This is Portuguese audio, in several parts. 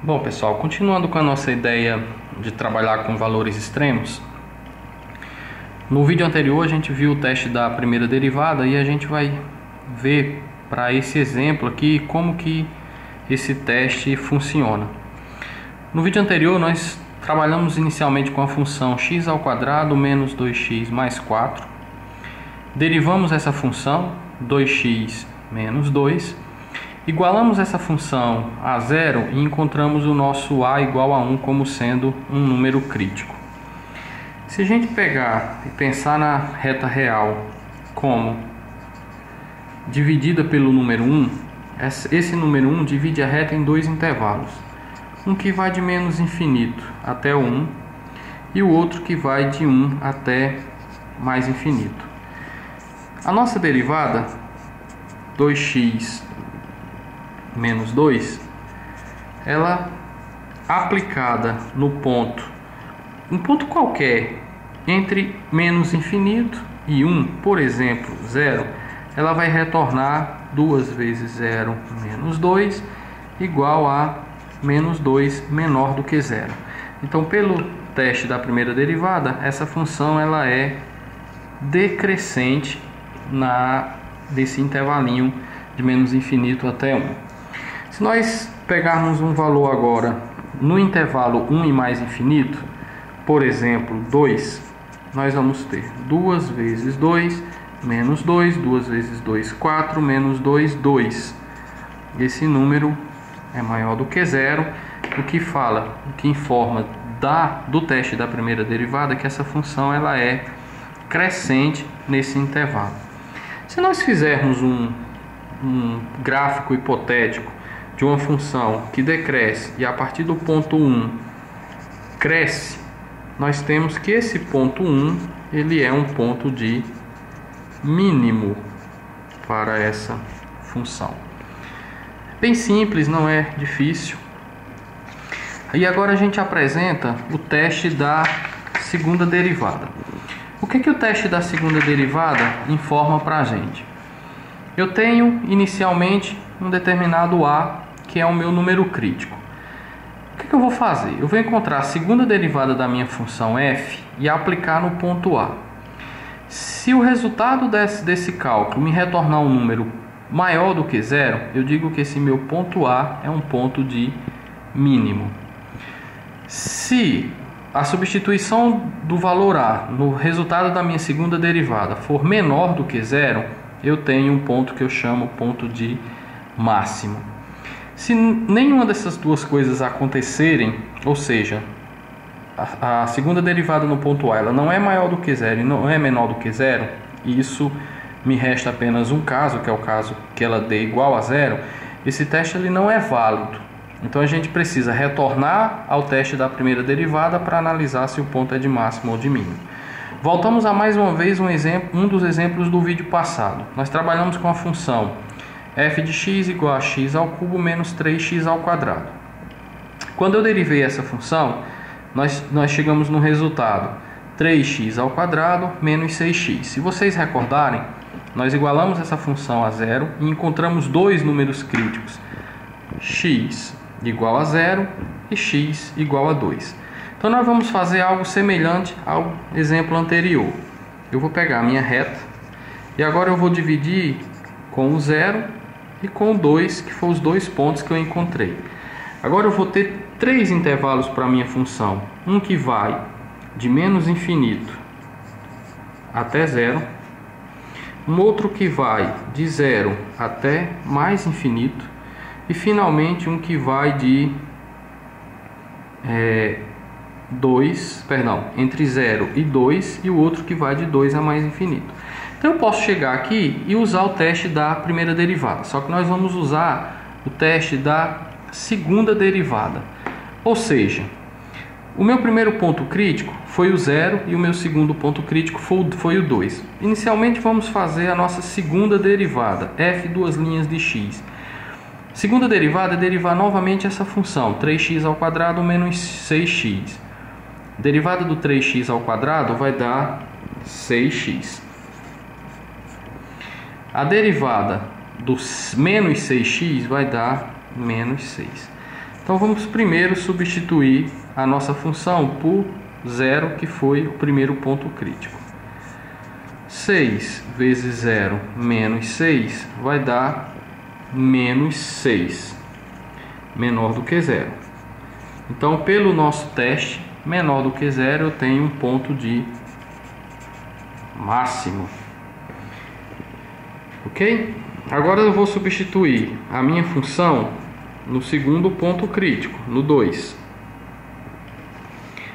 Bom, pessoal, continuando com a nossa ideia de trabalhar com valores extremos, no vídeo anterior a gente viu o teste da primeira derivada e a gente vai ver para esse exemplo aqui como que esse teste funciona. No vídeo anterior nós trabalhamos inicialmente com a função x² menos 2x mais 4. Derivamos essa função 2x menos 2. Igualamos essa função a zero e encontramos o nosso a igual a 1 como sendo um número crítico. Se a gente pegar e pensar na reta real como dividida pelo número 1, esse número 1 divide a reta em dois intervalos. Um que vai de menos infinito até o 1 e o outro que vai de 1 até mais infinito. A nossa derivada 2x menos 2, ela aplicada no ponto, um ponto qualquer entre menos infinito e 1, por exemplo, 0, ela vai retornar 2 vezes 0 menos 2 igual a menos 2 menor do que 0. Então, pelo teste da primeira derivada, essa função ela é decrescente desse intervalinho de menos infinito até 1. Se nós pegarmos um valor agora no intervalo 1 e mais infinito, por exemplo, 2, nós vamos ter 2 vezes 2 menos 2, 2 vezes 2, 4, menos 2, 2. Esse número é maior do que 0, o que informa do teste da primeira derivada que essa função ela é crescente nesse intervalo. Se nós fizermos um gráfico hipotético de uma função que decresce e a partir do ponto 1 cresce, nós temos que esse ponto 1 ele é um ponto de mínimo para essa função. Bem simples, não é difícil. E agora a gente apresenta o teste da segunda derivada. O que o teste da segunda derivada informa para a gente? Eu tenho inicialmente um determinado a, que é o meu número crítico. O que eu vou fazer? Eu vou encontrar a segunda derivada da minha função f e aplicar no ponto a. Se o resultado desse cálculo me retornar um número maior do que 0, eu digo que esse meu ponto a é um ponto de mínimo. Se a substituição do valor a no resultado da minha segunda derivada for menor do que 0, eu tenho um ponto que eu chamo ponto de máximo. Se nenhuma dessas duas coisas acontecerem, ou seja, a segunda derivada no ponto a ela não é maior do que 0 e não é menor do que 0, e isso me resta apenas um caso, que é o caso que ela dê igual a 0, esse teste ele não é válido. Então a gente precisa retornar ao teste da primeira derivada para analisar se o ponto é de máximo ou de mínimo. Voltamos a mais uma vez um dos exemplos do vídeo passado. Nós trabalhamos com a função f de x igual a x ao cubo menos 3x ao quadrado. Quando eu derivei essa função, nós chegamos no resultado 3x ao quadrado menos 6x. Se vocês recordarem, nós igualamos essa função a zero e encontramos dois números críticos, x igual a 0 e x igual a 2. Então nós vamos fazer algo semelhante ao exemplo anterior. Eu vou pegar a minha reta e agora eu vou dividir com o 0 e com o 2, que foram os dois pontos que eu encontrei. Agora eu vou ter três intervalos para a minha função. Um que vai de menos infinito até 0. Um outro que vai de 0 até mais infinito. E finalmente um que vai de entre 0 e 2 e o outro que vai de 2 a mais infinito. Então eu posso chegar aqui e usar o teste da primeira derivada, só que nós vamos usar o teste da segunda derivada. Ou seja, o meu primeiro ponto crítico foi o 0 e o meu segundo ponto crítico foi o 2. Inicialmente vamos fazer a nossa segunda derivada, f duas linhas de x. Segunda derivada é derivar novamente essa função, 3x ao quadrado menos 6x. Derivada do 3x ao quadrado vai dar 6x. A derivada do menos 6x vai dar menos 6. Então vamos primeiro substituir a nossa função por 0, que foi o primeiro ponto crítico. 6 vezes 0 menos 6 vai dar menos 6, menor do que 0. Então, pelo nosso teste, menor do que 0, eu tenho um ponto de máximo. Ok? Agora eu vou substituir a minha função no segundo ponto crítico, no 2.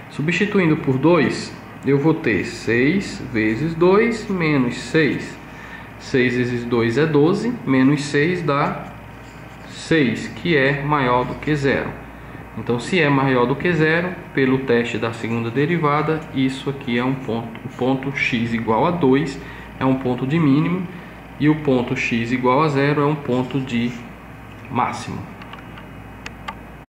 Substituindo por 2, eu vou ter 6 vezes 2 menos 6. 6 vezes 2 é 12, menos 6 dá 6, que é maior do que 0. Então, se é maior do que 0, pelo teste da segunda derivada, isso aqui é um ponto. O ponto x igual a 2 é um ponto de mínimo, e o ponto x igual a 0 é um ponto de máximo.